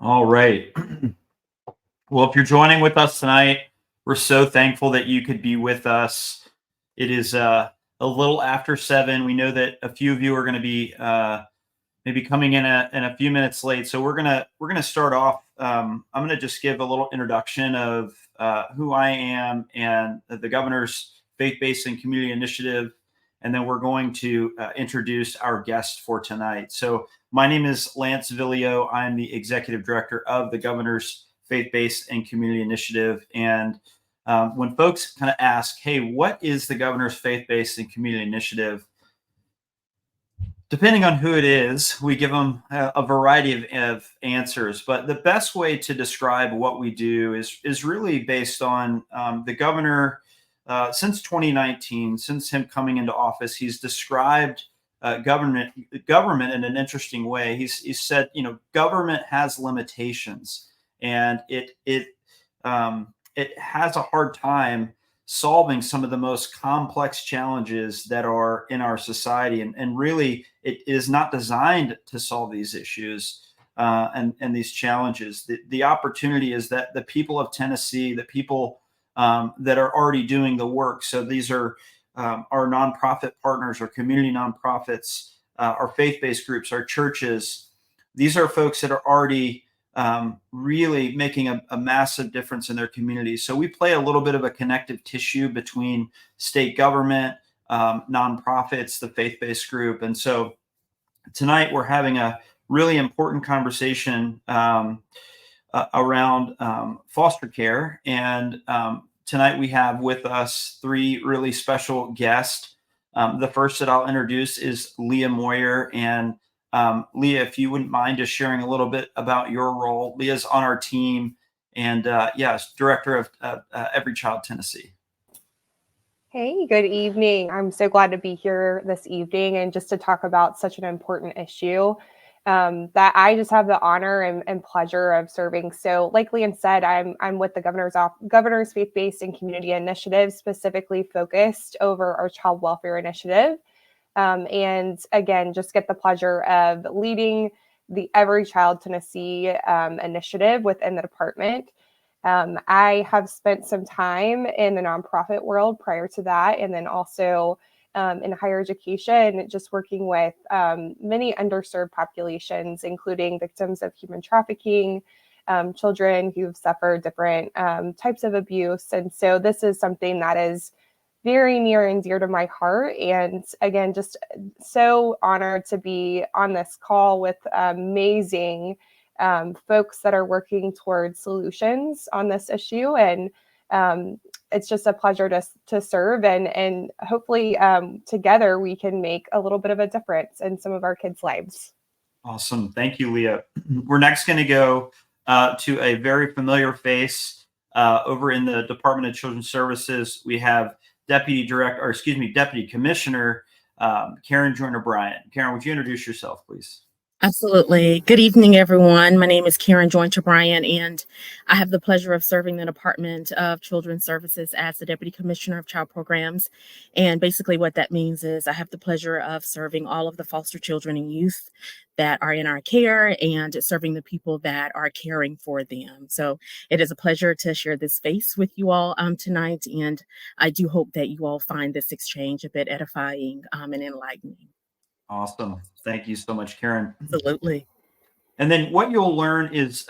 All right. Well, if you're joining with us tonight, we're so thankful that you could be with us. It is a little after 7. We know that a few of you are going to be maybe coming in a few minutes late, so we're gonna start off. I'm gonna just give a little introduction of who I am and the governor's faith-based and community initiative, and then we're going to introduce our guest for tonight. So my name is Lance Villio. I'm the executive director of the governor's faith-based and community initiative. And when folks kind of ask, hey, what is the governor's faith-based and community initiative? Depending on who it is, we give them a variety of answers. But the best way to describe what we do is really based on the governor. Since 2019, since him coming into office, he's described government in an interesting way. He's said, government has limitations, and it has a hard time solving some of the most complex challenges that are in our society. And really, it is not designed to solve these issues and these challenges. The opportunity is that the people of Tennessee, the people that are already doing the work, so these are our nonprofit partners, our community nonprofits, our faith-based groups, our churches. These are folks that are already really making a massive difference in their communities. So we play a little bit of a connective tissue between state government, nonprofits, the faith-based group. And so tonight we're having a really important conversation around foster care. And tonight we have with us 3 really special guests. The first that I'll introduce is Leah Moyer. And Leah, if you wouldn't mind just sharing a little bit about your role. Leah's on our team and yes, director of Every Child Tennessee. Hey, good evening. I'm so glad to be here this evening and just to talk about such an important issue that I just have the honor and pleasure of serving. So like Leah said, I'm with the governor's faith-based and community initiative, specifically focused over our child welfare initiative. And again, just get the pleasure of leading the Every Child Tennessee initiative within the department. I have spent some time in the nonprofit world prior to that, and then also in higher education, just working with many underserved populations, including victims of human trafficking, children who've suffered different types of abuse. And so this is something that is very near and dear to my heart. And again, just so honored to be on this call with amazing folks that are working towards solutions on this issue. And it's just a pleasure to serve. And hopefully together we can make a little bit of a difference in some of our kids' lives. Awesome. Thank you, Leah. We're next going to go to a very familiar face over in the Department of Children's Services. We have Deputy Commissioner Karen Joyner Bryant. Karen, would you introduce yourself, please? Absolutely. Good evening, everyone. My name is Karen Joyner Bryant, and I have the pleasure of serving the Department of Children's Services as the Deputy Commissioner of Child Programs. And basically what that means is I have the pleasure of serving all of the foster children and youth that are in our care and serving the people that are caring for them. So it is a pleasure to share this space with you all tonight. And I do hope that you all find this exchange a bit edifying and enlightening. Awesome. Thank you so much, Karen. Absolutely. And then what you'll learn is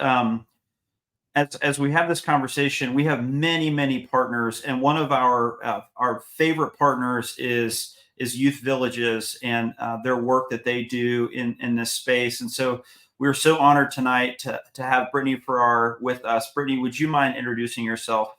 as we have this conversation, we have many partners, and one of our favorite partners is Youth Villages and their work that they do in this space. And so we're so honored tonight to have Brittany Farrar with us. Brittany, would you mind introducing yourself?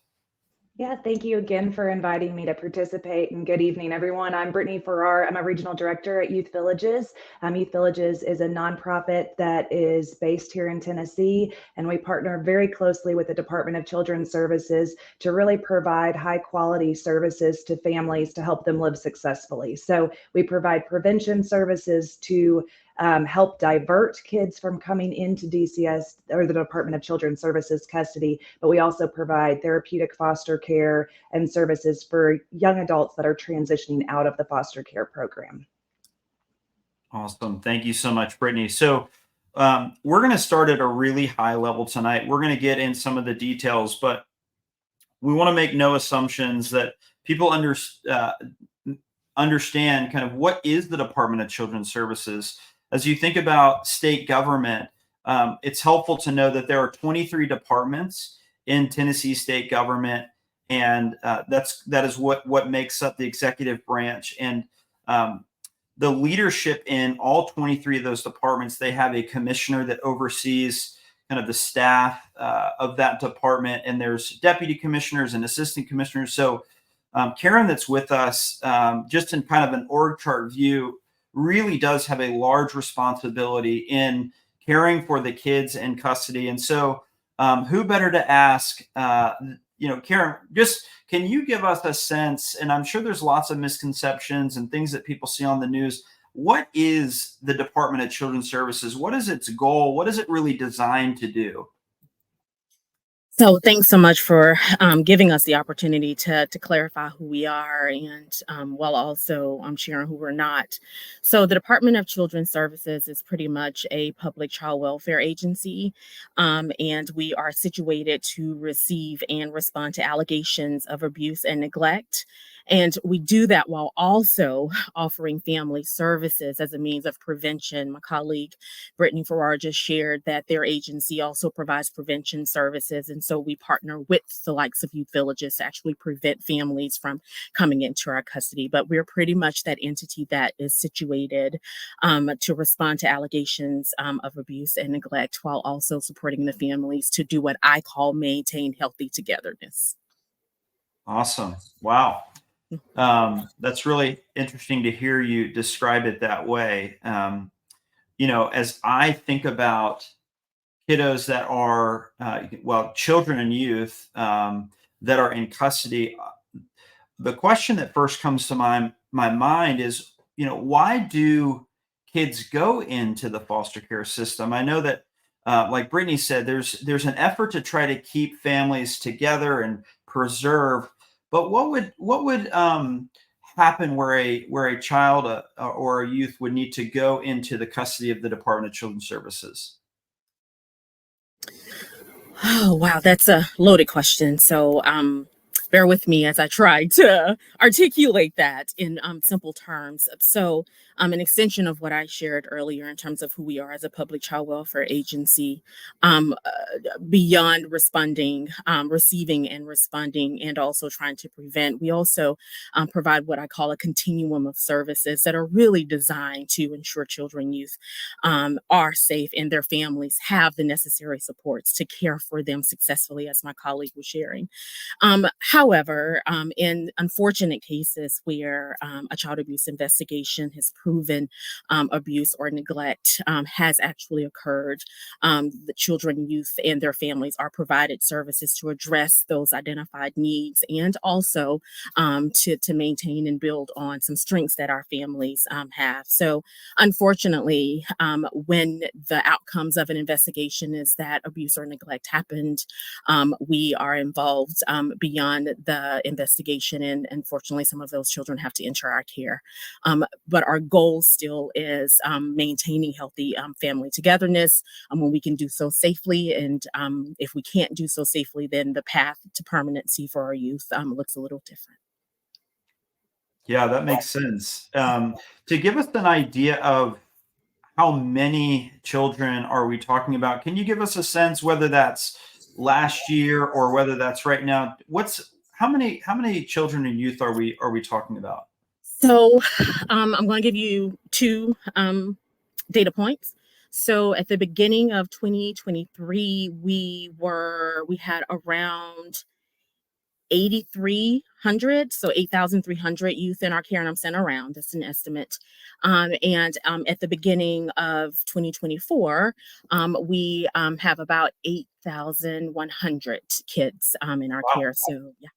Yeah, thank you again for inviting me to participate, and good evening, everyone. I'm Brittany Farrar. I'm a regional director at Youth Villages. Youth Villages is a nonprofit that is based here in Tennessee, and we partner very closely with the Department of Children's Services to really provide high quality services to families to help them live successfully. So we provide prevention services to help divert kids from coming into DCS or the Department of Children's Services custody, but we also provide therapeutic foster care and services for young adults that are transitioning out of the foster care program. Awesome. Thank you so much, Brittany. So We're going to start at a really high level tonight. We're going to get in some of the details, but we want to make no assumptions that people understand kind of what is the Department of Children's Services. As you think about state government, it's helpful to know that there are 23 departments in Tennessee state government, and that is what makes up the executive branch. And the leadership in all 23 of those departments, they have a commissioner that oversees kind of the staff of that department, and there's deputy commissioners and assistant commissioners. So Karen, that's with us, just in kind of an org chart view, really does have a large responsibility in caring for the kids in custody. And so who better to ask, Karen, just can you give us a sense, and I'm sure there's lots of misconceptions and things that people see on the news. What is the Department of Children's Services? What is its goal? What is it really designed to do? So thanks so much for giving us the opportunity to clarify who we are, and while also sharing who we're not. So the Department of Children's Services is pretty much a public child welfare agency, and we are situated to receive and respond to allegations of abuse and neglect. And we do that while also offering family services as a means of prevention. My colleague Brittany Farrar just shared that their agency also provides prevention services. And so we partner with the likes of youth villages to actually prevent families from coming into our custody. But we're pretty much that entity that is situated to respond to allegations of abuse and neglect while also supporting the families to do what I call maintain healthy togetherness. Awesome. Wow. That's really interesting to hear you describe it that way. As I think about kiddos that are, children and youth that are in custody, the question that first comes to my mind is, why do kids go into the foster care system? I know that, like Brittany said, there's an effort to try to keep families together and preserve. But what would happen where a child or a youth would need to go into the custody of the Department of Children's Services? Oh, wow, that's a loaded question. So bear with me as I try to articulate that in simple terms. So an extension of what I shared earlier in terms of who we are as a public child welfare agency, beyond responding, receiving and responding, and also trying to prevent, we also provide what I call a continuum of services that are really designed to ensure children and youth are safe and their families have the necessary supports to care for them successfully, as my colleague was sharing. However, in unfortunate cases where a child abuse investigation has proven abuse or neglect has actually occurred, the children, youth, and their families are provided services to address those identified needs and also to maintain and build on some strengths that our families have. So unfortunately, when the outcomes of an investigation is that abuse or neglect happened, we are involved beyond the investigation, and unfortunately some of those children have to enter our care. But our goal still is maintaining healthy family togetherness when we can do so safely, and if we can't do so safely, then the path to permanency for our youth looks a little different. Yeah, that makes sense. To give us an idea of how many children are we talking about, can you give us a sense whether that's last year or whether that's right now? How many children and youth are we talking about? So I'm going to give you two data points. So at the beginning of 2023, we had around 8,300, so 8,300 youth in our care, and I'm saying around, that's an estimate. And at the beginning of 2024, we have about 8,100 kids in our care. So yeah.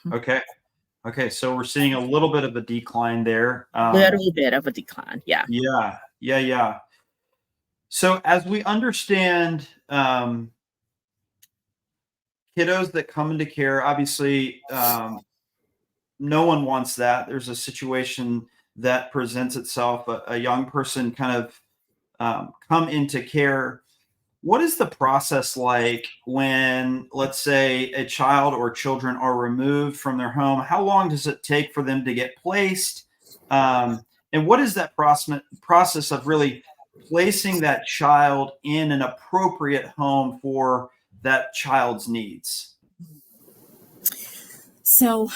Mm-hmm. Okay. So we're seeing a little bit of a decline there. Little bit of a decline. Yeah. Yeah. So as we understand, kiddos that come into care, obviously, no one wants that. There's a situation that presents itself, a young person kind of come into care, what is the process like when, let's say, a child or children are removed from their home? How long does it take for them to get placed? And what is that process of really placing that child in an appropriate home for that child's needs? So,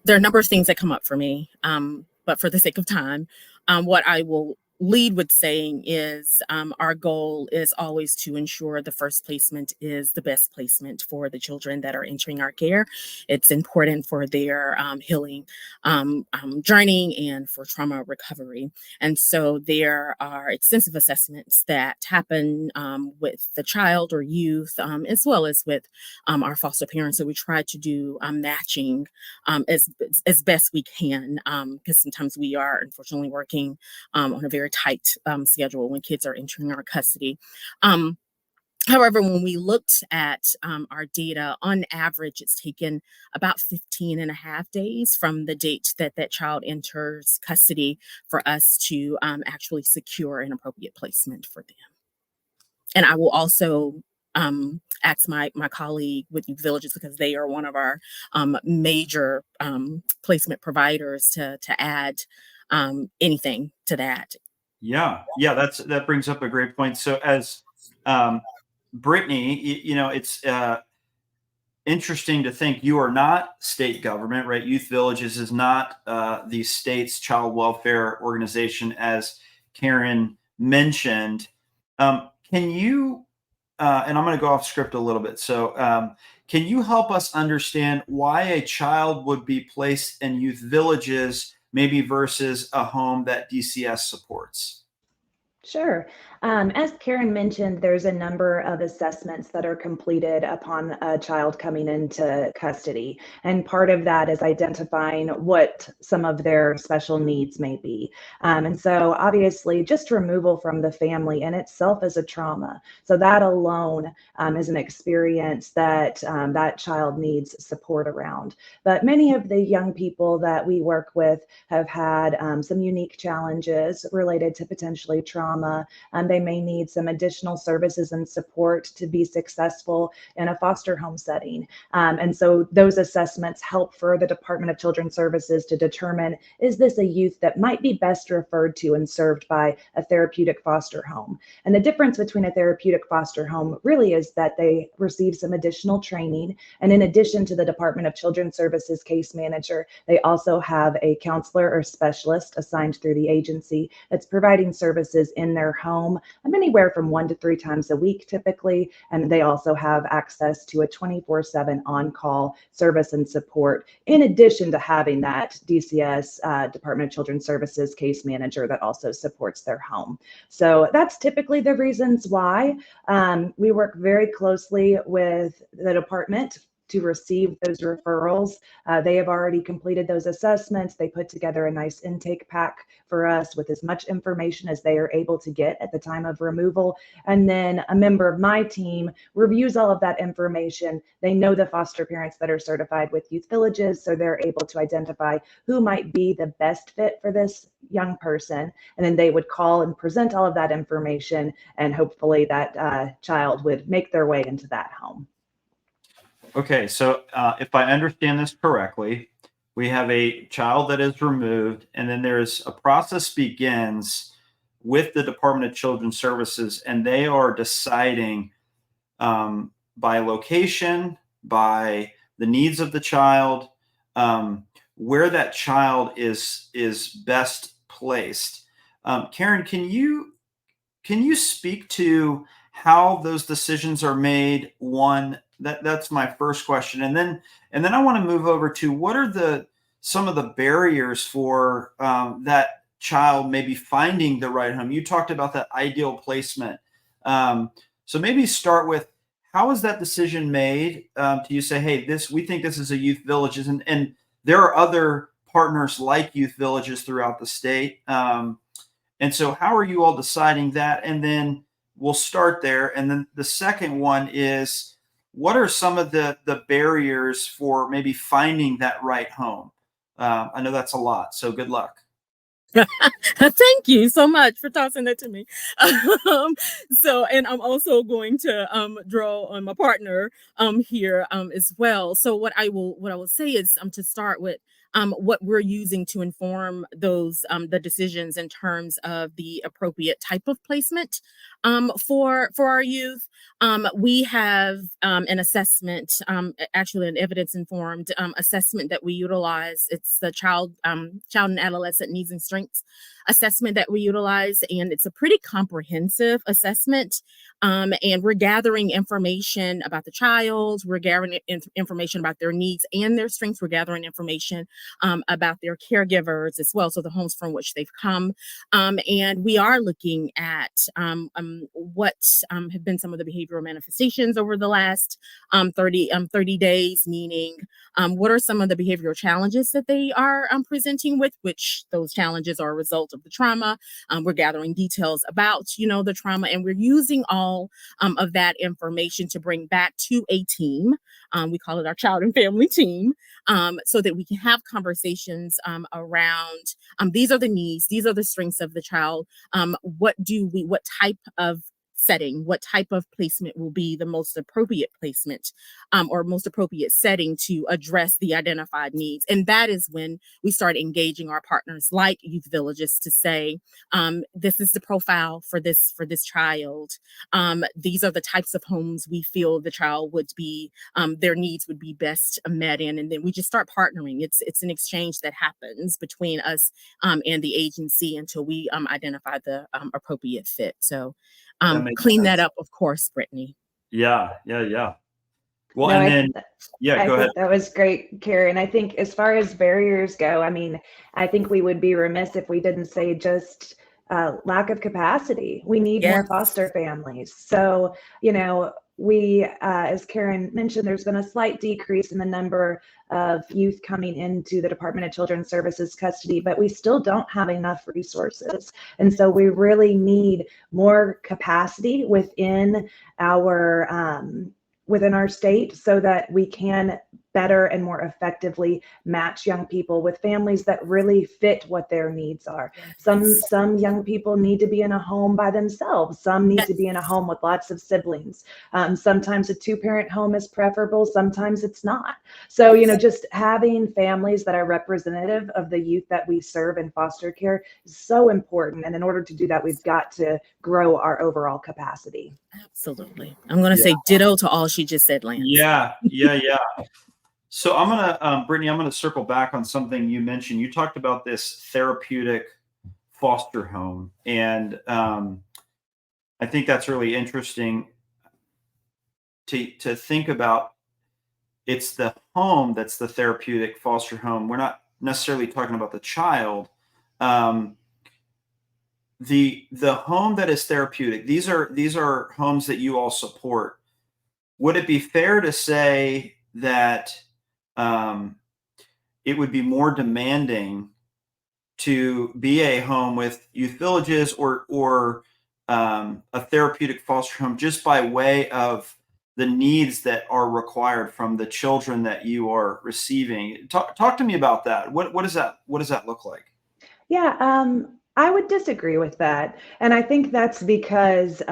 there are a number of things that come up for me, but for the sake of time, what I will lead with saying is our goal is always to ensure the first placement is the best placement for the children that are entering our care. It's important for their healing journey and for trauma recovery. And so there are extensive assessments that happen with the child or youth, as well as with our foster parents. So we try to do matching as best we can, because sometimes we are unfortunately working on a very tight schedule when kids are entering our custody. However, when we looked at our data, on average, it's taken about 15 and a half days from the date that that child enters custody for us to actually secure an appropriate placement for them. And I will also ask my colleague with Youth Villages, because they are one of our major placement providers, to add anything to that. Yeah, that brings up a great point. So as Brittany, it's interesting to think you are not state government, right? Youth Villages is not the state's child welfare organization, as Karen mentioned. Can you, and I'm going to go off script a little bit. So can you help us understand why a child would be placed in Youth Villages, maybe versus a home that DCS supports? Sure. As Karen mentioned, there's a number of assessments that are completed upon a child coming into custody. And part of that is identifying what some of their special needs may be. And so obviously just removal from the family in itself is a trauma. So that alone is an experience that that child needs support around. But many of the young people that we work with have had some unique challenges related to potentially trauma. They may need some additional services and support to be successful in a foster home setting. And so those assessments help for the Department of Children's Services to determine, is this a youth that might be best referred to and served by a therapeutic foster home? And the difference between a therapeutic foster home really is that they receive some additional training. And in addition to the Department of Children's Services case manager, they also have a counselor or specialist assigned through the agency that's providing services in their home, anywhere from 1 to 3 times a week typically. And they also have access to a 24/7 on-call service and support, in addition to having that DCS, Department of Children's Services case manager that also supports their home. So that's typically the reasons why. We work very closely with the department to receive those referrals. They have already completed those assessments. They put together a nice intake pack for us with as much information as they are able to get at the time of removal. And then a member of my team reviews all of that information. They know the foster parents that are certified with Youth Villages, so they're able to identify who might be the best fit for this young person. And then they would call and present all of that information, and hopefully that child would make their way into that home. Okay, so if I understand this correctly, we have a child that is removed, and then there's a process begins with the Department of Children's Services, and they are deciding by location, by the needs of the child, where that child is best placed. Karen, can you speak to how those decisions are made? One, that's my first question, and then I want to move over to what are some of the barriers for that child maybe finding the right home. You talked about that ideal placement, so maybe start with, how is that decision made? Do you say, hey, we think this is a Youth Villages, and there are other partners like Youth Villages throughout the state, and so how are you all deciding that? And then we'll start there. And then the second one is, what are some of the barriers for maybe finding that right home? I know that's a lot, so good luck. Thank you so much for tossing that to me. And I'm also going to draw on my partner here as well. So what I will say is to start with what we're using to inform those the decisions in terms of the appropriate type of placement for our youth. We have an assessment, actually an evidence-informed assessment that we utilize. It's the child and adolescent needs and strengths assessment that we utilize, and it's a pretty comprehensive assessment. And we're gathering information about the child. We're gathering information about their needs and their strengths. We're gathering information about their caregivers as well, so the homes from which they've come. And we are looking at what have been some of the behavioral manifestations over the last 30 days, meaning what are some of the behavioral challenges that they are presenting with, which those challenges are a result of the trauma. We're gathering details about, the trauma, and we're using all of that information to bring back to a team. We call it our child and family team, so that we can have conversations around these are the needs, these are the strengths of the child. What type of setting, what type of placement will be the most appropriate placement or most appropriate setting to address the identified needs. And that is when we start engaging our partners like Youth Villages to say, this is the profile for this child. These are the types of homes we feel the child would be, their needs would be best met in. And then we just start partnering. It's an exchange that happens between us and the agency until we identify the appropriate fit. So clean that up, of course, Brittany. Yeah. Well, No, and then, I go ahead. think that was great, Karen. I think as far as barriers go, I think we would be remiss if we didn't say just lack of capacity. We need more foster families. So, we, as Karen mentioned, there's been a slight decrease in the number of youth coming into the Department of Children's Services custody, but we still don't have enough resources. And so we really need more capacity within our state so that we can better and more effectively match young people with families that really fit what their needs are. Some young people need to be in a home by themselves. Some need to be in a home with lots of siblings. Sometimes a 2-parent home is preferable. Sometimes it's not. So, just having families that are representative of the youth that we serve in foster care is so important. And in order to do that, we've got to grow our overall capacity. Absolutely. I'm going to say ditto to all she just said, Lance. Yeah. So I'm going to, Brittany, I'm going to circle back on something you mentioned. You talked about this therapeutic foster home. And I think that's really interesting to think about. It's the home that's the therapeutic foster home. We're not necessarily talking about the child. The home that is therapeutic, these are homes that you all support. Would it be fair to say that it would be more demanding to be a home with Youth Villages or a therapeutic foster home just by way of the needs that are required from the children that you are receiving? Talk to me about that. What does that look like? Yeah, I would disagree with that. And I think that's because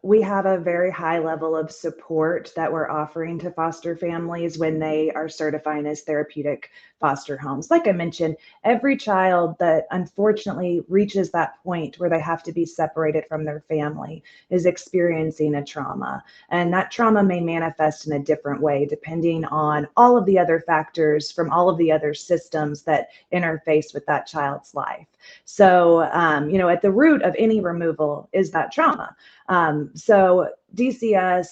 we have a very high level of support that we're offering to foster families when they are certifying as therapeutic foster homes. Like I mentioned, every child that unfortunately reaches that point where they have to be separated from their family is experiencing a trauma. And that trauma may manifest in a different way depending on all of the other factors from all of the other systems that interface with that child's life. So, at the root of any removal is that trauma. So DCS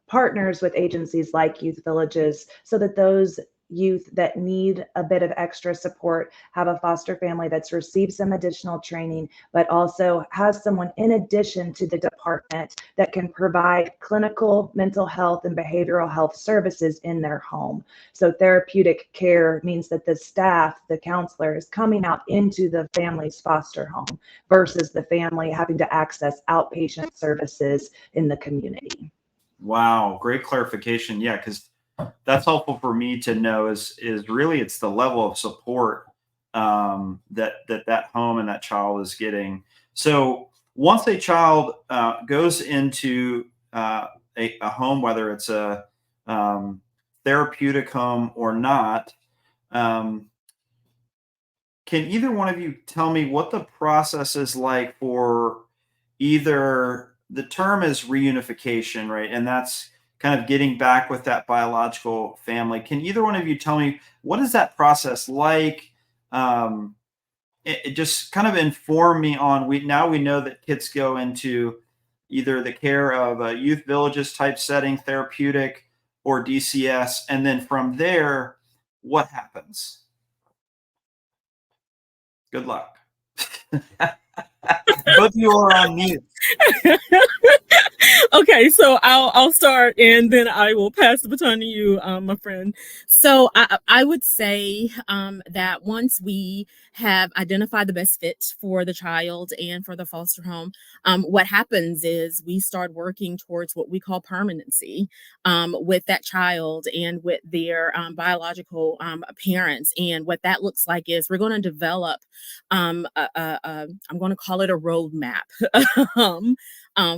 partners with agencies like Youth Villages so that those youth that need a bit of extra support have a foster family that's received some additional training, but also has someone in addition to the department that can provide clinical mental health and behavioral health services in their home. So therapeutic care means that the staff, the counselor, is coming out into the family's foster home versus the family having to access outpatient services in the community. Wow, great clarification. Yeah, because that's helpful for me to know is really it's the level of support that home and that child is getting. So once a child goes into a home, whether it's a therapeutic home or not, um, can either one of you tell me what the process is like for either the term is reunification, right? And that's kind of getting back with that biological family. Can either one of you tell me what is that process like? Um, it just kind of inform me on we know that kids go into either the care of a youth villages type setting, therapeutic, or DCS, and then from there, what happens? Good luck. Both of you are on mute. Okay, so I'll start and then I will pass the baton to you, my friend. So I would say that once we have identified the best fit for the child and for the foster home, what happens is we start working towards what we call permanency with that child and with their biological parents. And what that looks like is we're going to develop, I'm going to call it a roadmap.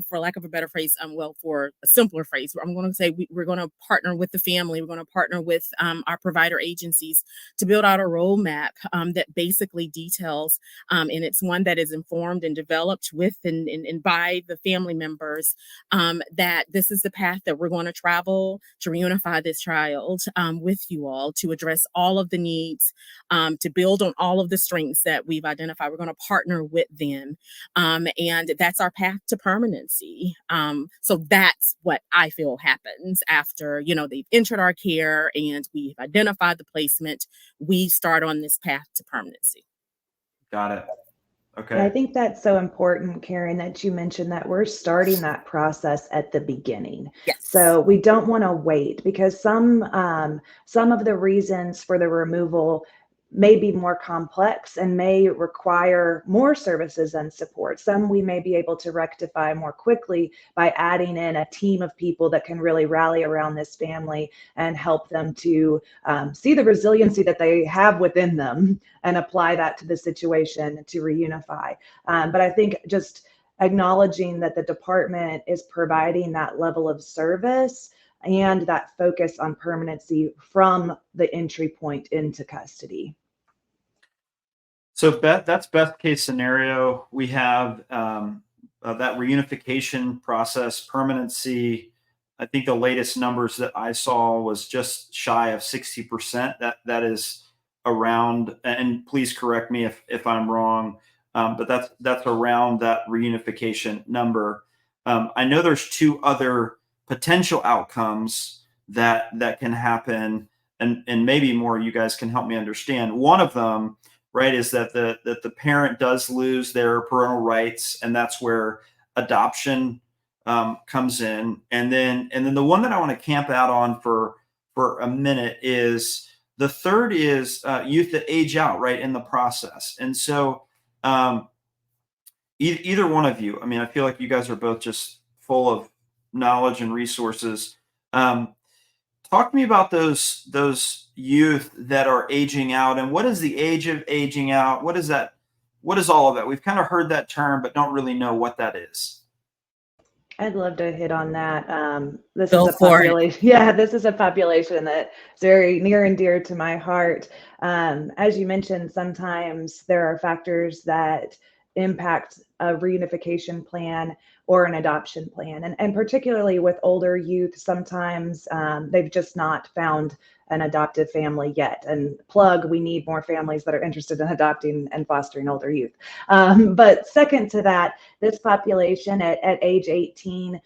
For lack of a better phrase, well, for a simpler phrase, I'm going to say we're going to partner with the family. We're going to partner with our provider agencies to build out a roadmap that basically details, and it's one that is informed and developed with and by the family members, that this is the path that we're going to travel to reunify this child with you all, to address all of the needs, to build on all of the strengths that we've identified. We're going to partner with them. And that's our path to permanency. So that's what I feel happens after, they've entered our care and we've identified the placement. We start on this path to permanency. Got it. Okay. And I think that's so important, Karen, that you mentioned that we're starting that process at the beginning. Yes. So we don't want to wait, because some of the reasons for the removal may be more complex and may require more services and support. Some we may be able to rectify more quickly by adding in a team of people that can really rally around this family and help them to see the resiliency that they have within them and apply that to the situation to reunify. But I think just acknowledging that the department is providing that level of service and that focus on permanency from the entry point into custody. So that's best case scenario. We have that reunification process, permanency. I think the latest numbers that I saw was just shy of 60%. That is around, and please correct me if I'm wrong, but that's around that reunification number. I know there's two other potential outcomes that can happen, and maybe more. You guys can help me understand. One of them, right, is that the parent does lose their parental rights, and that's where adoption comes in. And then the one that I want to camp out on for a minute is the third is youth that age out right in the process. And so either one of you, I mean, I feel like you guys are both just full of knowledge and resources. Talk to me about those youth that are aging out, and what is the age of aging out? What is that? What is all of that? We've kind of heard that term, but don't really know what that is. I'd love to hit on that. This is a population. Yeah, this is a population that's very near and dear to my heart. As you mentioned, sometimes there are factors that impact a reunification plan or an adoption plan. And particularly with older youth, sometimes they've just not found an adoptive family yet. And we need more families that are interested in adopting and fostering older youth. But second to that, this population at age 18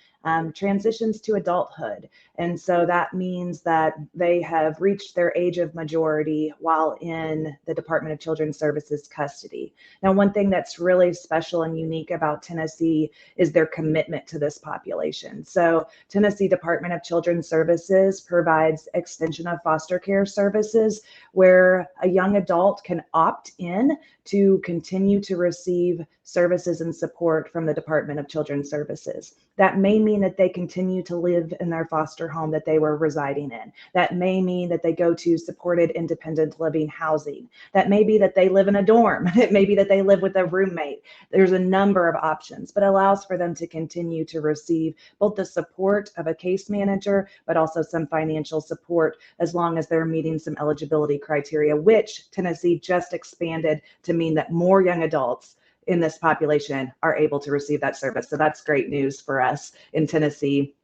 transitions to adulthood. And so that means that they have reached their age of majority while in the Department of Children's Services custody. Now, one thing that's really special and unique about Tennessee is their commitment to this population. So Tennessee Department of Children's Services provides extension of foster care services where a young adult can opt in to continue to receive services and support from the Department of Children's Services. That may mean that they continue to live in their foster home that they were residing in. That may mean that they go to supported independent living housing. That may be that they live in a dorm. It may be that they live with a roommate. There's a number of options, but allows for them to continue to receive both the support of a case manager, but also some financial support as long as they're meeting some eligibility criteria, which Tennessee just expanded to mean that more young adults in this population are able to receive that service. So that's great news for us in Tennessee.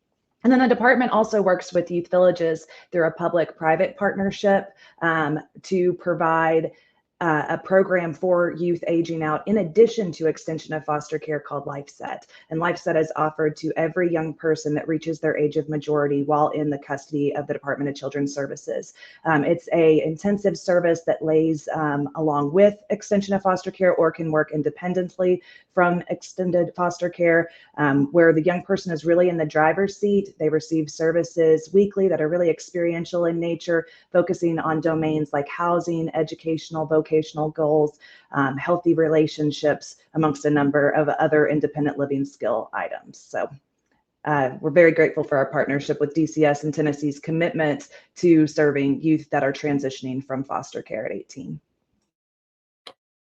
And then the department also works with youth villages through a public-private partnership to provide a program for youth aging out, in addition to extension of foster care called LifeSet. And LifeSet is offered to every young person that reaches their age of majority while in the custody of the Department of Children's Services. It's a intensive service that lays along with extension of foster care, or can work independently from extended foster care, where the young person is really in the driver's seat. They receive services weekly that are really experiential in nature, focusing on domains like housing, educational, vocational goals, healthy relationships, amongst a number of other independent living skill items. So we're very grateful for our partnership with DCS and Tennessee's commitment to serving youth that are transitioning from foster care at 18.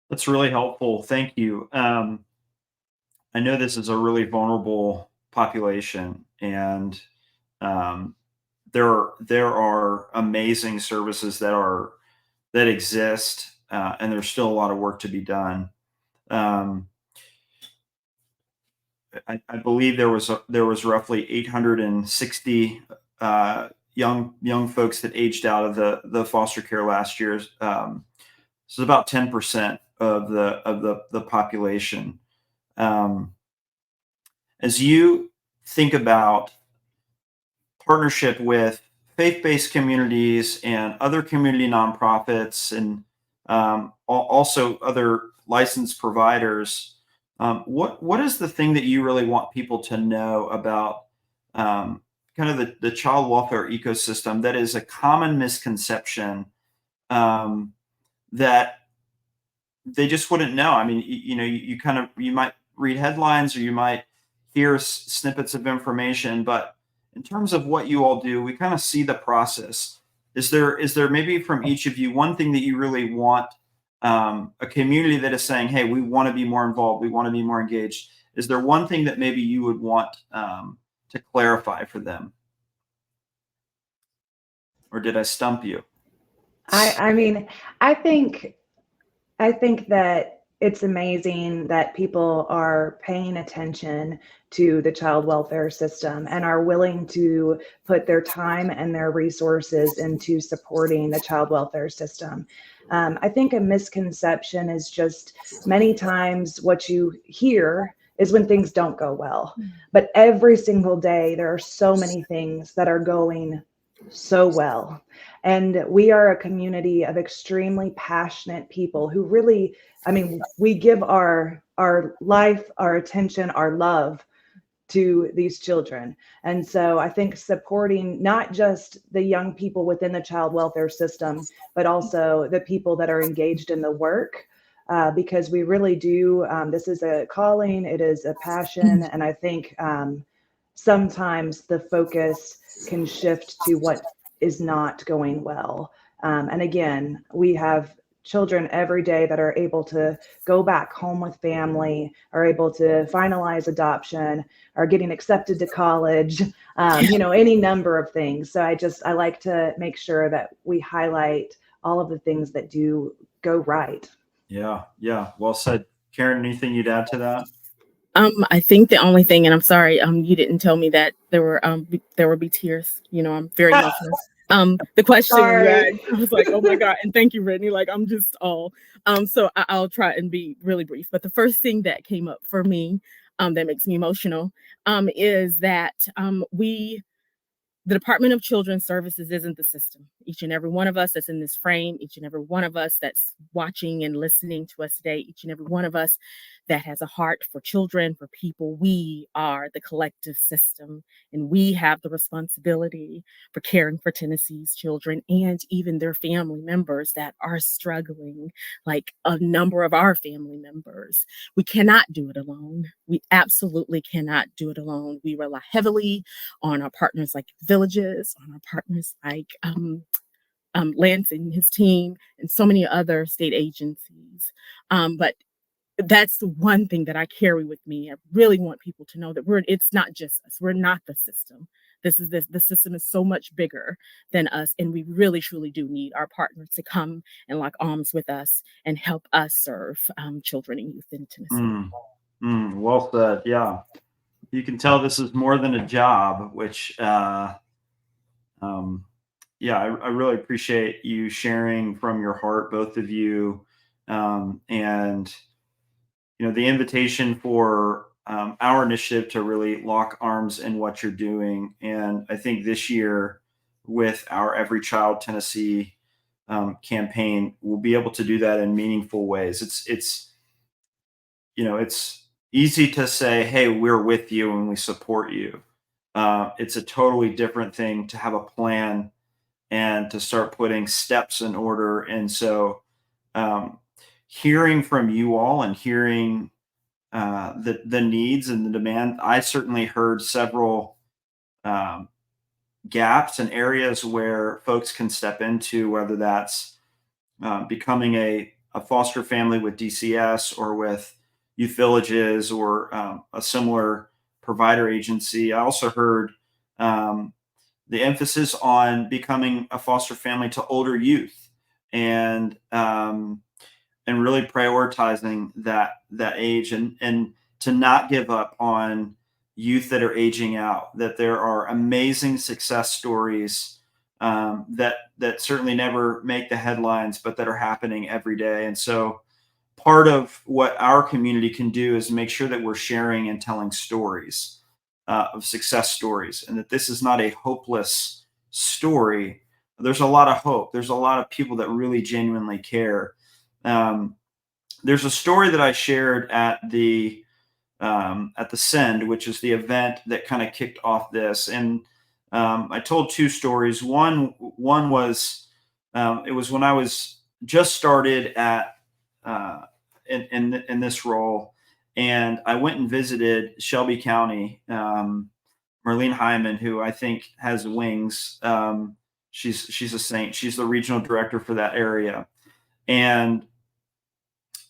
That's really helpful. Thank you. I know this is a really vulnerable population, and there are amazing services that exist, and there's still a lot of work to be done. I believe there was roughly 860 young folks that aged out of the foster care last year. So it's about 10% of the population. As you think about partnership with faith-based communities and other community nonprofits, and also other licensed providers, what is the thing that you really want people to know about kind of the child welfare ecosystem that is a common misconception that they just wouldn't know? I mean, you might read headlines, or you might hear snippets of information, but in terms of what you all do, we kind of see the process. Is there maybe from each of you one thing that you really want a community that is saying, hey, we want to be more involved, we want to be more engaged? Is there one thing that maybe you would want to clarify for them? Or did I stump you? I mean, I think that it's amazing that people are paying attention to the child welfare system and are willing to put their time and their resources into supporting the child welfare system. I think a misconception is just many times what you hear is when things don't go well. But every single day, there are so many things that are going so well. And we are a community of extremely passionate people who really, I mean, we give our life, our attention, our love to these children. And so I think supporting not just the young people within the child welfare system, but also the people that are engaged in the work, because we really do, this is a calling, it is a passion. And I think sometimes the focus can shift to what is not going well. And again, we have children every day that are able to go back home with family, are able to finalize adoption, are getting accepted to college, any number of things. So I like to make sure that we highlight all of the things that do go right. Yeah. Well said. Karen, anything you'd add to that? I think the only thing, and I'm sorry, you didn't tell me that there would be tears. I'm very emotional. The question, I was like, oh my God, and thank you, Brittany. Like, I'm just all, so I'll try and be really brief. But the first thing that came up for me, that makes me emotional, is that the Department of Children's Services isn't the system. each and every one of us that's in this frame, each and every one of us that's watching and listening to us today, each and every one of us that has a heart for children, for people. We are the collective system, and we have the responsibility for caring for Tennessee's children and even their family members that are struggling, like a number of our family members. We cannot do it alone. We absolutely cannot do it alone. We rely heavily on our partners like Villages, on our partners like Lance and his team, and so many other state agencies. But that's the one thing that I carry with me. I really want people to know that it's not just us. We're not the system. The system is so much bigger than us. And we really, truly do need our partners to come and lock arms with us and help us serve children and youth in Tennessee. Well said. Yeah. You can tell this is more than a job, which, yeah, I really appreciate you sharing from your heart, both of you. And, the invitation for our initiative to really lock arms in what you're doing. And I think this year with our Every Child Tennessee campaign, we'll be able to do that in meaningful ways. It's easy to say, hey, we're with you and we support you. It's a totally different thing to have a plan and to start putting steps in order. And so hearing from you all and hearing the needs and the demand, I certainly heard several gaps and areas where folks can step into, whether that's becoming a foster family with DCS or with Youth Villages or a similar provider agency. I also heard the emphasis on becoming a foster family to older youth and really prioritizing that age and to not give up on youth that are aging out, that there are amazing success stories that certainly never make the headlines, but that are happening every day. And so part of what our community can do is make sure that we're sharing and telling stories of success stories, and that this is not a hopeless story. There's a lot of hope. There's a lot of people that really genuinely care. There's a story that I shared at the Send, which is the event that kind of kicked off this, and I told two stories. One was it was when I was just started at in this role, and I went and visited Shelby County. Marlene Hyman, who I think has wings. She's a saint. She's the regional director for that area, and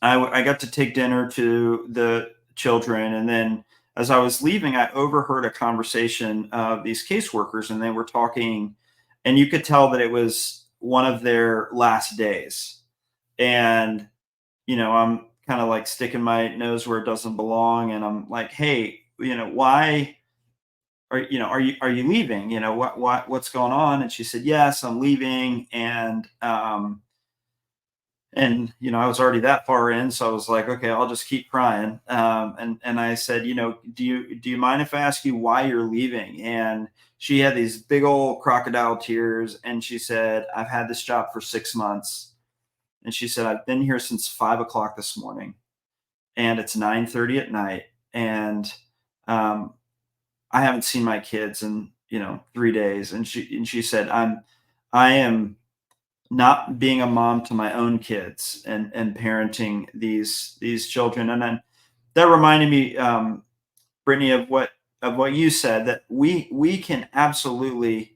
I got to take dinner to the children, and then as I was leaving, I overheard a conversation of these caseworkers, and they were talking, and you could tell that it was one of their last days. And, I'm kind of like sticking my nose where it doesn't belong. And I'm like, hey, why are you leaving? What's going on? And she said, yes, I'm leaving. And I was already that far in, so I was like, okay, I'll just keep crying. And I said, do you mind if I ask you why you're leaving? And she had these big old crocodile tears, and she said, I've had this job for 6 months, and she said, I've been here since 5:00 this morning, and it's 9:30 at night, and I haven't seen my kids in 3 days. And she said, I am not being a mom to my own kids and parenting these children. And then that reminded me, Brittany, of what you said, that we can absolutely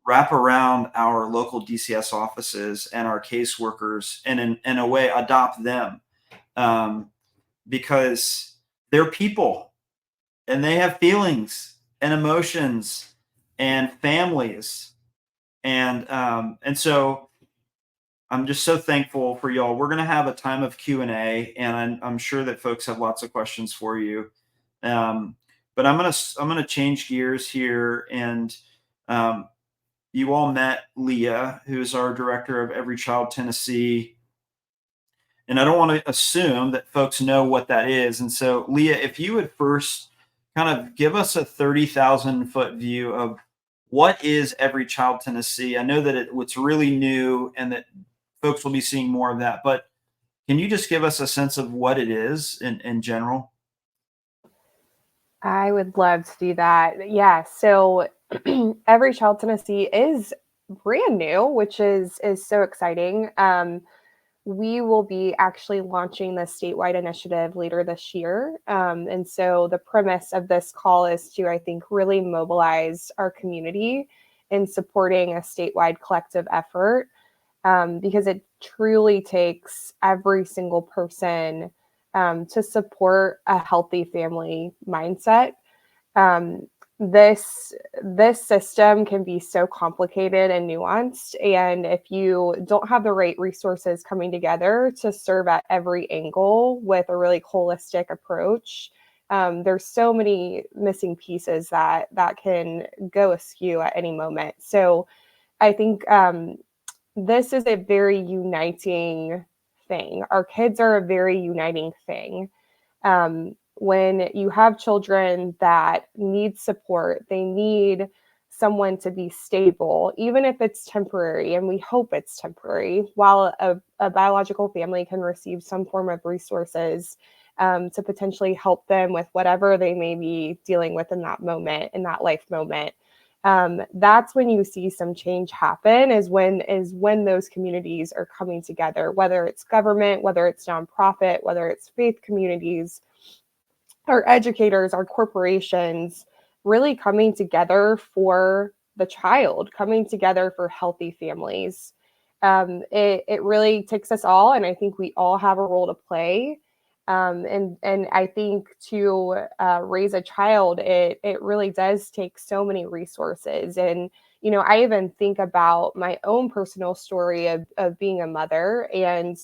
wrap around our local DCS offices and our caseworkers and in a way adopt them, because they're people and they have feelings and emotions and families. And so I'm just so thankful for y'all. We're going to have a time of Q&A, and I'm sure that folks have lots of questions for you. But I'm going to change gears here. And you all met Leah, who's our director of Every Child Tennessee. And I don't want to assume that folks know what that is. And so, Leah, if you would first kind of give us a 30,000 foot view of what is Every Child Tennessee? I know that it's really new and that folks will be seeing more of that, but can you just give us a sense of what it is in general? I would love to do that. Yeah. So Every Child Tennessee is brand new, which is so exciting. We will be actually launching the statewide initiative later this year. And so the premise of this call is to, I think, really mobilize our community in supporting a statewide collective effort, because it truly takes every single person to support a healthy family mindset. um, this system can be so complicated and nuanced, and if you don't have the right resources coming together to serve at every angle with a really holistic approach, there's so many missing pieces that can go askew at any moment. So I think this is a very uniting thing. Our kids are a very uniting thing. When you have children that need support, they need someone to be stable, even if it's temporary, and we hope it's temporary, while a biological family can receive some form of resources to potentially help them with whatever they may be dealing with in that moment, in that life moment. That's when you see some change happen, is when those communities are coming together, whether it's government, whether it's nonprofit, whether it's faith communities, our educators, our corporations, really coming together for the child, coming together for healthy families. It really takes us all, and I think we all have a role to play. And I think to raise a child, it really does take so many resources. And I even think about my own personal story of being a mother, and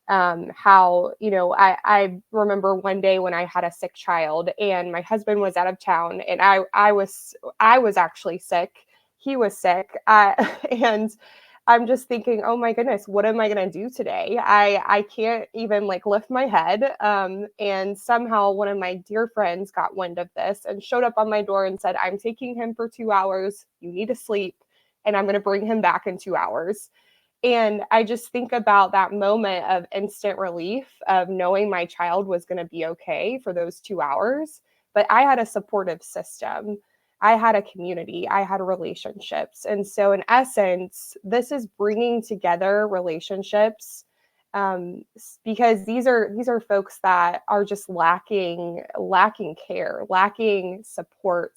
how I remember one day when I had a sick child and my husband was out of town, and I was actually sick. He was sick, and I'm just thinking, oh my goodness, what am I going to do today? I can't even like lift my head. And somehow one of my dear friends got wind of this and showed up on my door and said, I'm taking him for 2 hours. You need to sleep, and I'm going to bring him back in 2 hours. And I just think about that moment of instant relief of knowing my child was going to be okay for those 2 hours. But I had a supportive system. I had a community. I had relationships. And so, in essence, this is bringing together relationships, because these are folks that are just lacking care, lacking support.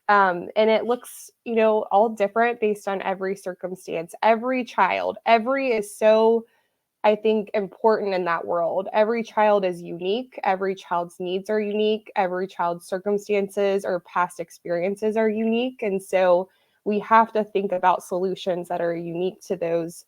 And it looks, all different based on every circumstance. Every child, every is so, I think, important in that world. Every child is unique. Every child's needs are unique. Every child's circumstances or past experiences are unique. And so we have to think about solutions that are unique to those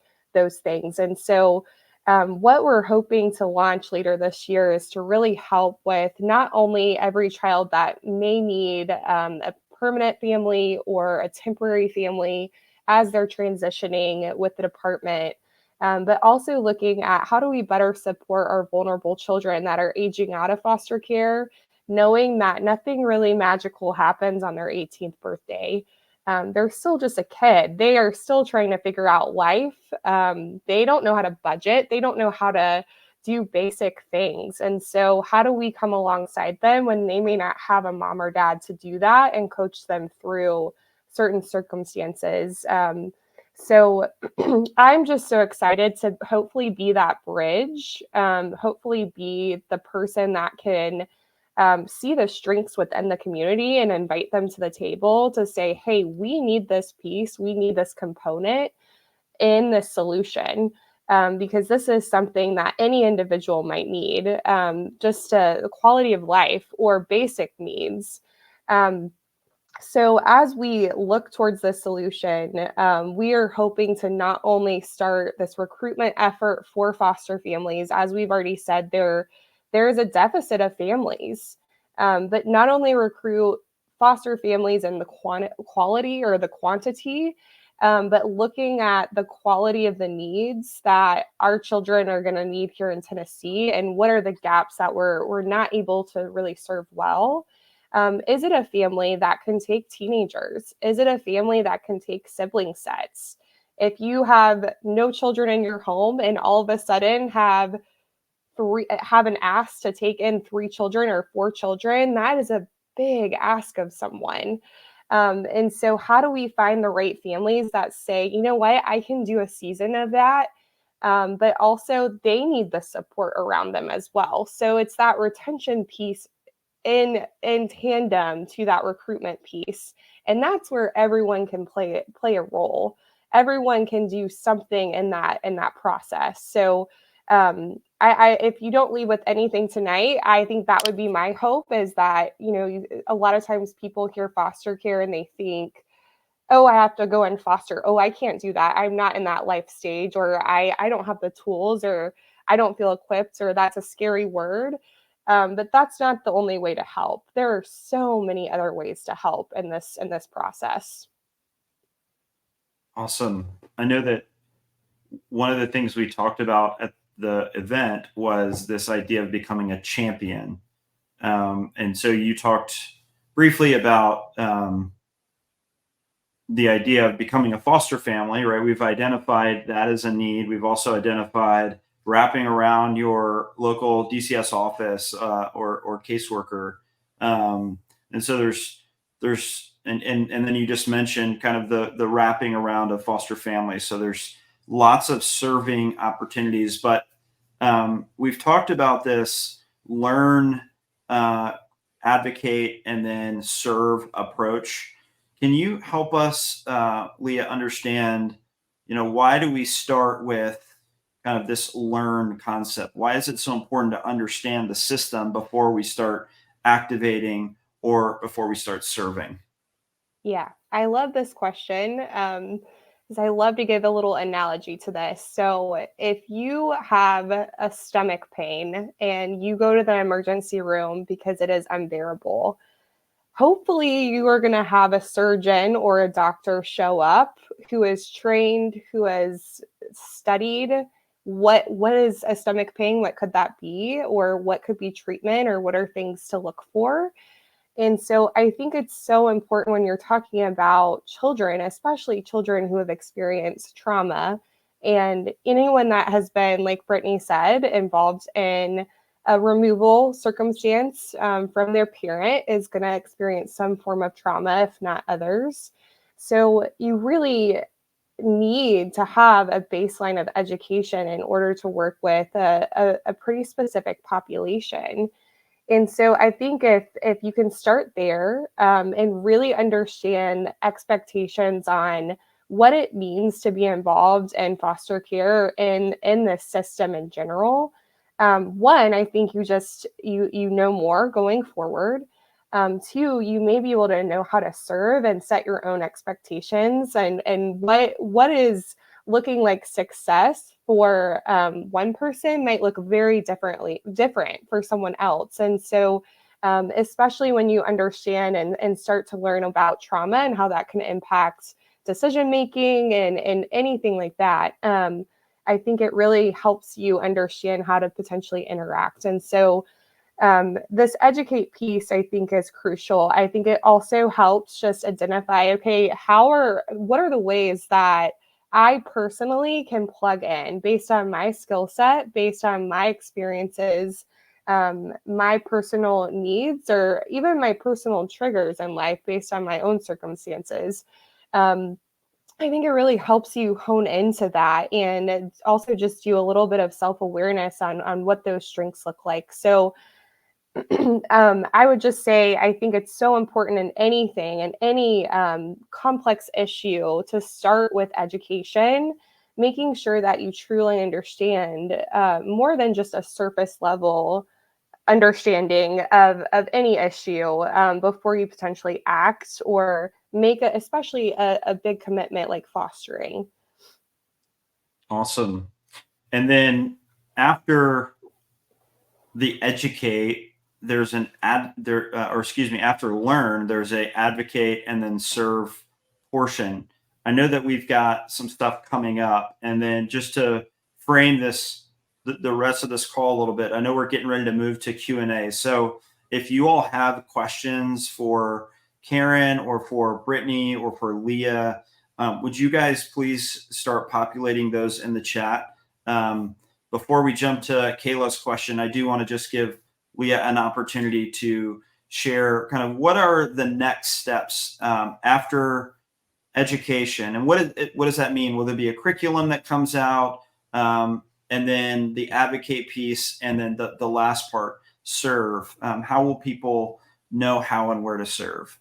things. And so what we're hoping to launch later this year is to really help with not only every child that may need a permanent family or a temporary family as they're transitioning with the department, but also looking at how do we better support our vulnerable children that are aging out of foster care, knowing that nothing really magical happens on their 18th birthday. They're still just a kid. They are still trying to figure out life. They don't know how to budget. They don't know how to do basic things. And so how do we come alongside them when they may not have a mom or dad to do that and coach them through certain circumstances? So I'm just so excited to hopefully be that bridge, hopefully be the person that can see the strengths within the community and invite them to the table to say, hey, we need this piece, we need this component in this solution, because this is something that any individual might need, just the quality of life or basic needs. So as we look towards this solution, we are hoping to not only start this recruitment effort for foster families, as we've already said, there is a deficit of families, but not only recruit foster families in the quality or the quantity, but looking at the quality of the needs that our children are going to need here in Tennessee, and what are the gaps that we're not able to really serve well. Is it a family that can take teenagers? Is it a family that can take sibling sets? If you have no children in your home and all of a sudden have an ask to take in 3 children or 4 children, that is a big ask of someone. And so how do we find the right families that say, you know what, I can do a season of that, but also they need the support around them as well. So it's that retention piece in tandem to that recruitment piece, and that's where everyone can play a role. Everyone can do something in that process. So I if you don't leave with anything tonight, I think that would be my hope, is that, you know, a lot of times people hear foster care and they think, oh, I have to go and foster. Oh, I can't do that. I'm not in that life stage, or I don't have the tools, or I don't feel equipped, or that's a scary word. But that's not the only way to help. There are so many other ways to help in this process. Awesome. I know that one of the things we talked about at the event was this idea of becoming a champion. And so you talked briefly about the idea of becoming a foster family, right? We've identified that as a need. We've also identified wrapping around your local DCS office or caseworker. And so and then you just mentioned kind of the wrapping around of foster families. So there's lots of serving opportunities, but we've talked about this learn, advocate, and then serve approach. Can you help us, Leah, understand, why do we start with kind of this learn concept? Why is it so important to understand the system before we start activating or before we start serving? Yeah, I love this question, because I love to give a little analogy to this. So if you have a stomach pain and you go to the emergency room because it is unbearable, hopefully you are going to have a surgeon or a doctor show up who is trained, who has studied what is a stomach pain, what could that be, or what could be treatment, or what are things to look for. And so I think it's so important when you're talking about children, especially children who have experienced trauma, and anyone that has been, like Brittany said, involved in a removal circumstance from their parent is going to experience some form of trauma, if not others. So you really need to have a baseline of education in order to work with a pretty specific population. And so I think if you can start there and really understand expectations on what it means to be involved in foster care and in this system in general, one, I think you know more going forward. Two, you may be able to know how to serve and set your own expectations, and what is looking like success for one person might look very different for someone else. And so especially when you understand and start to learn about trauma and how that can impact decision making and anything like that, I think it really helps you understand how to potentially interact. And so this educate piece, I think, is crucial. I think it also helps just identify, okay, what are the ways that I personally can plug in based on my skill set, based on my experiences, my personal needs, or even my personal triggers in life based on my own circumstances. I think it really helps you hone into that, and also just do a little bit of self-awareness on what those strengths look like. So I would just say, I think it's so important in anything, in any complex issue, to start with education, making sure that you truly understand more than just a surface level understanding of any issue before you potentially act or make especially a big commitment like fostering. Awesome. And then after the educate, there's after learn, there's a advocate and then serve portion. I know that we've got some stuff coming up, and then just to frame the rest of this call a little bit, I know we're getting ready to move to Q&A. So if you all have questions for Karen or for Brittany or for Leah, would you guys please start populating those in the chat? Before we jump to Kayla's question, I do want to just give Leah an opportunity to share kind of what are the next steps after education, and what does that mean? Will there be a curriculum that comes out, and then the advocate piece, and then the last part, serve? How will people know how and where to serve?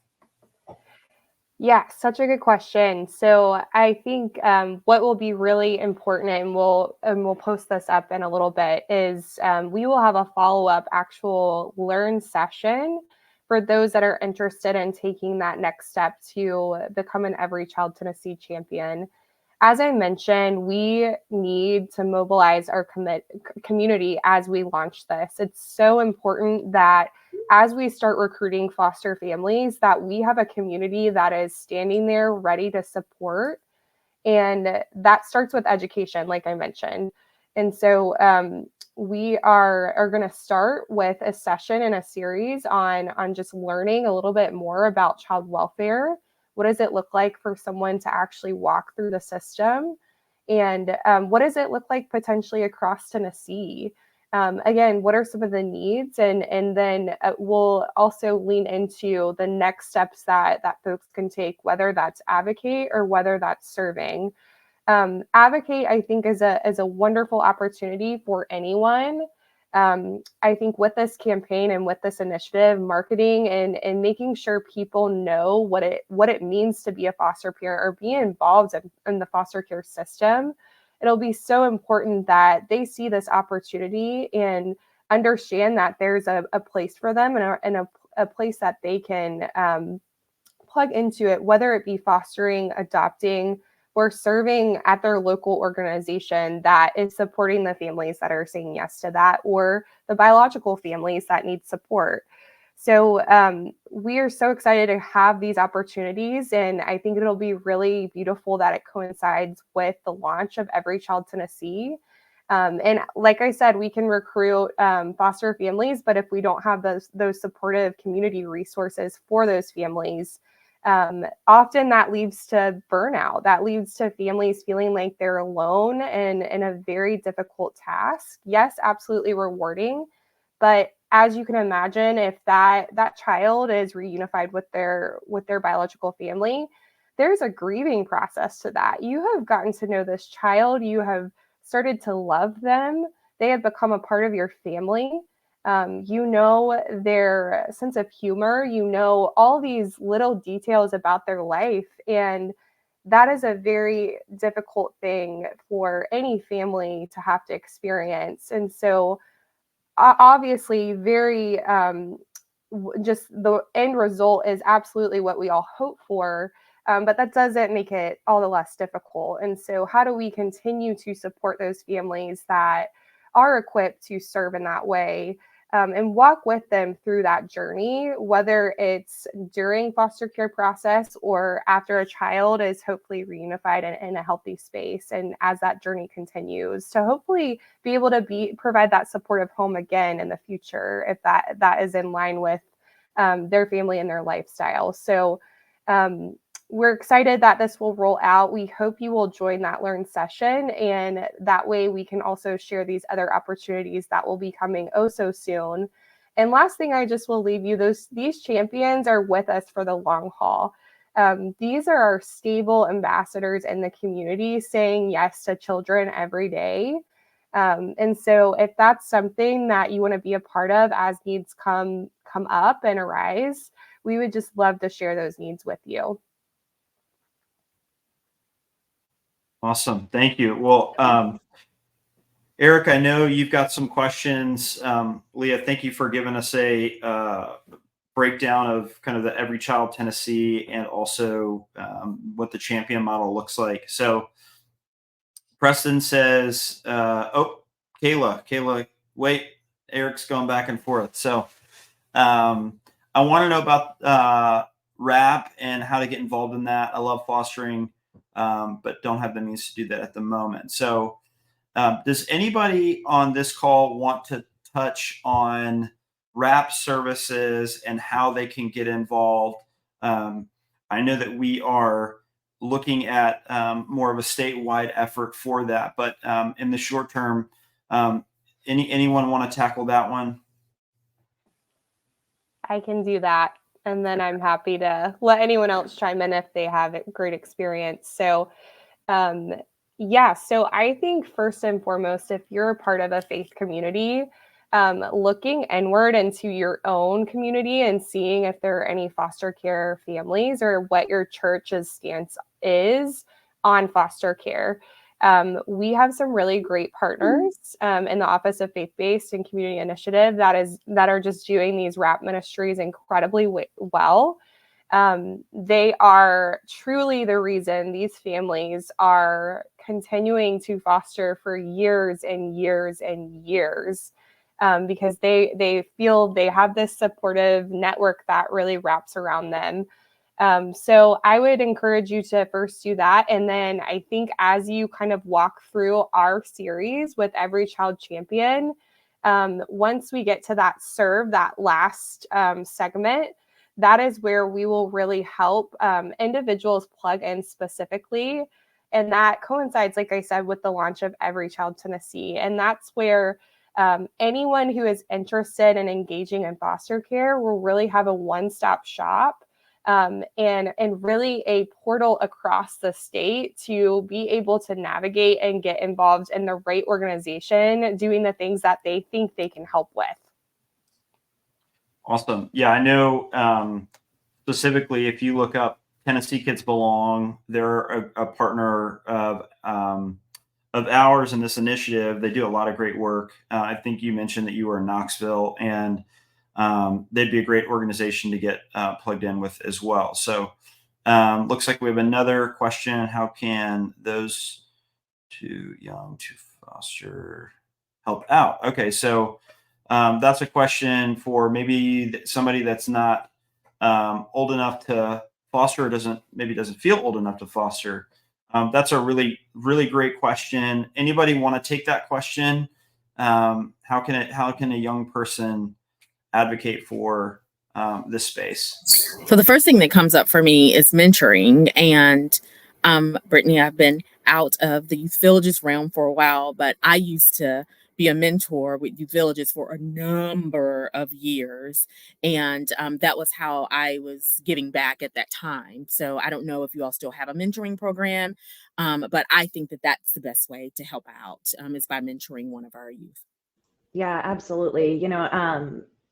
Yeah, such a good question. So I think what will be really important, and we'll post this up in a little bit, is we will have a follow-up actual learn session for those that are interested in taking that next step to become an Every Child Tennessee champion. As I mentioned, we need to mobilize our community as we launch this. It's so important that as we start recruiting foster families, that we have a community that is standing there ready to support. And that starts with education, like I mentioned. And so we are going to start with a session and a series on just learning a little bit more about child welfare. What does it look like for someone to actually walk through the system? And what does it look like potentially across Tennessee? Again, what are some of the needs? And then we'll also lean into the next steps that folks can take, whether that's advocate or whether that's serving. Advocate, I think, is a wonderful opportunity for anyone. I think with this campaign and with this initiative, marketing and making sure people know what it means to be a foster parent or be involved in the foster care system, it'll be so important that they see this opportunity and understand that there's a place for them and a place that they can plug into it, whether it be fostering, adopting, or serving at their local organization that is supporting the families that are saying yes to that, or the biological families that need support. So we are so excited to have these opportunities, and I think it'll be really beautiful that it coincides with the launch of Every Child Tennessee. And like I said, we can recruit foster families, but if we don't have those supportive community resources for those families, often that leads to burnout. That leads to families feeling like they're alone and in a very difficult task. Yes, absolutely rewarding, but as you can imagine, if that child is reunified with their biological family, there's a grieving process to that. You have gotten to know this child. You have started to love them. They have become a part of your family. You know their sense of humor, you know all these little details about their life. And that is a very difficult thing for any family to have to experience. And so obviously very just the end result is absolutely what we all hope for. But that doesn't make it all the less difficult. And so how do we continue to support those families that are equipped to serve in that way, and walk with them through that journey, whether it's during foster care process or after a child is hopefully reunified in a healthy space, and as that journey continues, to hopefully be able to provide that supportive home again in the future, if that is in line with their family and their lifestyle. So we're excited that this will roll out. We hope you will join that learn session, and that way we can also share these other opportunities that will be coming oh so soon. And last thing, I just will leave you, these champions are with us for the long haul. These are our stable ambassadors in the community saying yes to children every day. And so if that's something that you want to be a part of as needs come up and arise, we would just love to share those needs with you. Awesome. Thank you. Well, Eric, I know you've got some questions. Leah, thank you for giving us a breakdown of kind of the Every Child Tennessee and also what the champion model looks like. So Preston says, Kayla, wait, Eric's going back and forth. So I want to know about RAP and how to get involved in that. I love fostering, but don't have the means to do that at the moment. So does anybody on this call want to touch on wrap services and how they can get involved. I know that we are looking at more of a statewide effort for that, but in the short term, anyone want to tackle that one? I can do that. And then I'm happy to let anyone else chime in if they have a great experience. So, so I think first and foremost, if you're a part of a faith community, looking inward into your own community and seeing if there are any foster care families or what your church's stance is on foster care. We have some really great partners in the Office of Faith-Based and Community Initiative that are just doing these wrap ministries incredibly well. They are truly the reason these families are continuing to foster for years and years and years, because they feel they have this supportive network that really wraps around them. So I would encourage you to first do that. And then I think as you kind of walk through our series with Every Child Champion, once we get to that last segment, that is where we will really help individuals plug in specifically. And that coincides, like I said, with the launch of Every Child Tennessee. And that's where anyone who is interested in engaging in foster care will really have a one-stop shop and really a portal across the state to be able to navigate and get involved in the right organization, doing the things that they think they can help with. Awesome. Yeah, I know specifically if you look up Tennessee Kids Belong, they're a partner of ours in this initiative. They do a lot of great work. I think you mentioned that you were in Knoxville, and they'd be a great organization to get plugged in with as well. So looks like we have another question. How can those too young to foster help out? Okay, so that's a question for maybe somebody that's not old enough to foster, or doesn't feel old enough to foster. That's a really, really great question. Anybody want to take that question? How can a young person advocate for this space? So the first thing that comes up for me is mentoring. And Brittany, I've been out of the Youth Villages realm for a while, but I used to be a mentor with Youth Villages for a number of years. And that was how I was giving back at that time. So I don't know if you all still have a mentoring program, but I think that that's the best way to help out is by mentoring one of our youth. Yeah, absolutely.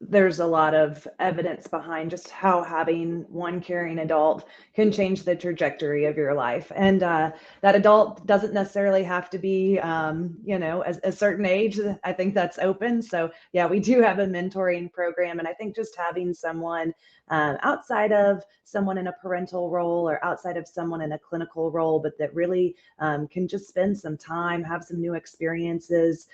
There's a lot of evidence behind just how having one caring adult can change the trajectory of your life. And that adult doesn't necessarily have to be, a certain age. I think that's open. So yeah, we do have a mentoring program. And I think just having someone outside of someone in a parental role or outside of someone in a clinical role, but that really can just spend some time, have some new experiences,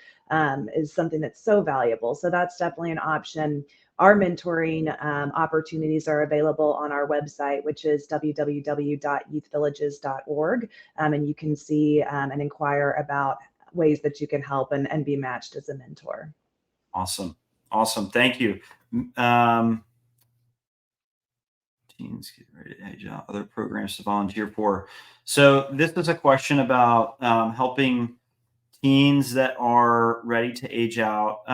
is something that's so valuable. So that's definitely an option. Our mentoring opportunities are available on our website, which is www.youthvillages.org. And you can see and inquire about ways that you can help and be matched as a mentor. Awesome. Thank you. Teens get ready to age out, other programs to volunteer for. So this is a question about helping teens that are ready to age out.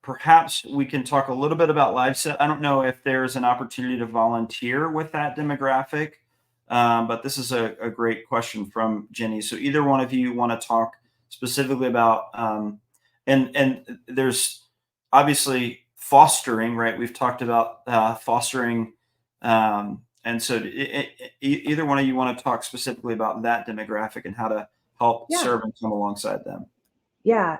Perhaps we can talk a little bit about LiveSet. I don't know if there's an opportunity to volunteer with that demographic, but this is a great question from Jenny. So either one of you want to talk specifically about, and there's obviously fostering, right? We've talked about fostering. And so either one of you want to talk specifically about that demographic and how to help serve and come alongside them? Yeah,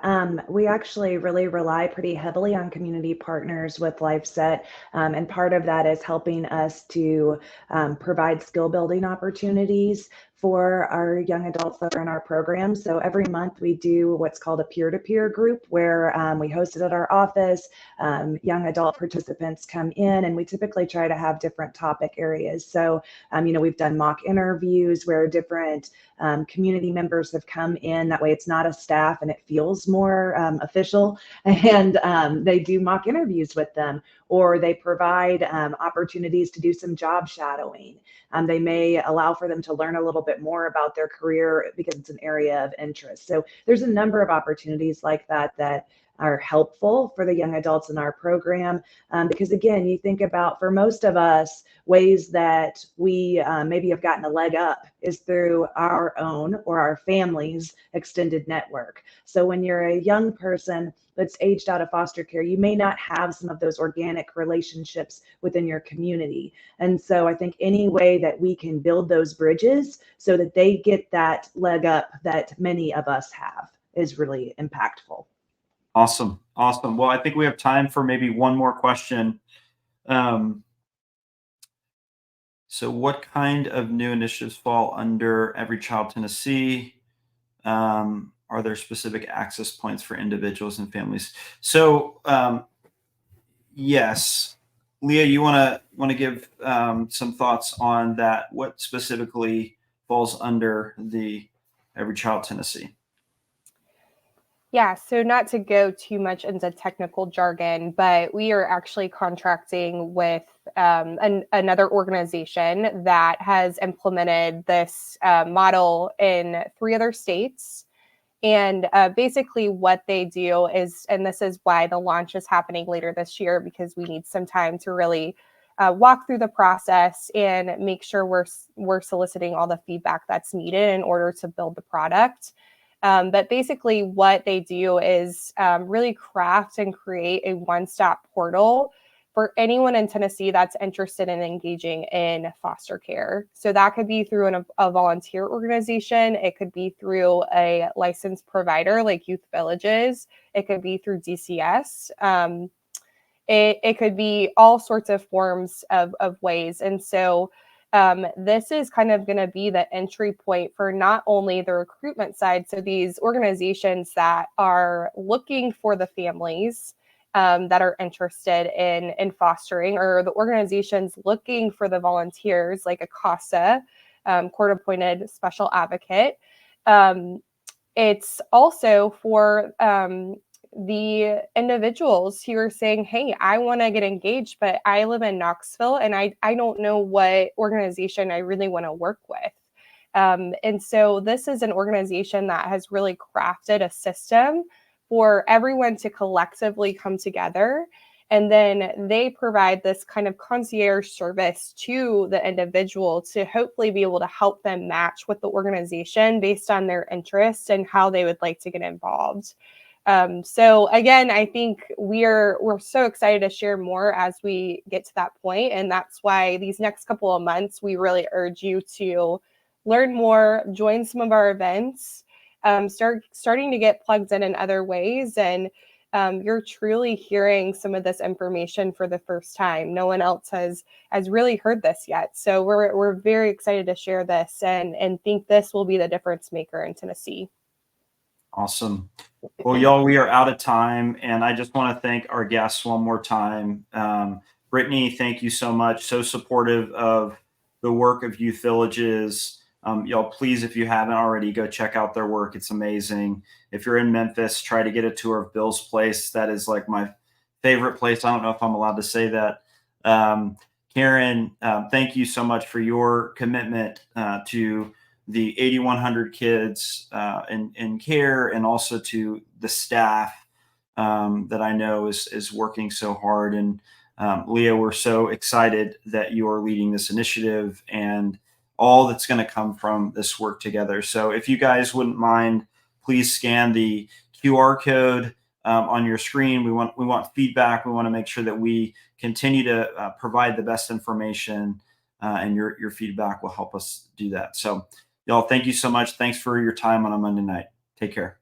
we actually really rely pretty heavily on community partners with LiveSet. And part of that is helping us to provide skill building opportunities for our young adults that are in our program. So every month we do what's called a peer-to-peer group where we host it at our office. Young adult participants come in, and we typically try to have different topic areas. So, we've done mock interviews where different community members have come in. That way it's not a staff and it feels more official. And they do mock interviews with them, or they provide opportunities to do some job shadowing. They may allow for them to learn a little bit more about their career because it's an area of interest. So there's a number of opportunities like that that are helpful for the young adults in our program. Because again, you think about, for most of us, ways that we maybe have gotten a leg up is through our own or our family's extended network. So when you're a young person that's aged out of foster care, you may not have some of those organic relationships within your community. And so I think any way that we can build those bridges so that they get that leg up that many of us have is really impactful. Awesome. Well, I think we have time for maybe one more question. So what kind of new initiatives fall under Every Child Tennessee? Are there specific access points for individuals and families? So yes, Leah, you want to give some thoughts on that? What specifically falls under the Every Child Tennessee? Yeah, so not to go too much into technical jargon, but we are actually contracting with another organization that has implemented this model in 3 other states. And basically what they do is, and this is why the launch is happening later this year, because we need some time to really walk through the process and make sure we're soliciting all the feedback that's needed in order to build the product. But basically what they do is really craft and create a one-stop portal for anyone in Tennessee that's interested in engaging in foster care. So that could be through a volunteer organization. It could be through a licensed provider like Youth Villages. It could be through DCS. It could be all sorts of forms of ways. And so this is kind of going to be the entry point for not only the recruitment side, so these organizations that are looking for the families that are interested in fostering, or the organizations looking for the volunteers like a CASA, court-appointed special advocate. It's also for the individuals who are saying, hey, I want to get engaged, but I live in Knoxville and I don't know what organization I really want to work with. And so this is an organization that has really crafted a system for everyone to collectively come together. And then they provide this kind of concierge service to the individual to hopefully be able to help them match with the organization based on their interests and how they would like to get involved. So again, I think we're so excited to share more as we get to that point. And that's why these next couple of months, we really urge you to learn more, join some of our events, starting to get plugged in other ways. And you're truly hearing some of this information for the first time. No one else has really heard this yet. So we're very excited to share this and think this will be the difference maker in Tennessee. Awesome. Well, y'all, we are out of time, and I just want to thank our guests one more time. Brittany, thank you so much. So supportive of the work of Youth Villages. Y'all, please, if you haven't already, go check out their work. It's amazing. If you're in Memphis, try to get a tour of Bill's place. That is like my favorite place. I don't know if I'm allowed to say that. Karen, thank you so much for your commitment to the 8,100 kids in care, and also to the staff that I know is working so hard. And Leah, we're so excited that you are leading this initiative and all that's going to come from this work together. So if you guys wouldn't mind, please scan the QR code on your screen. We want feedback. We want to make sure that we continue to provide the best information, and your feedback will help us do that. So y'all, thank you so much. Thanks for your time on a Monday night. Take care.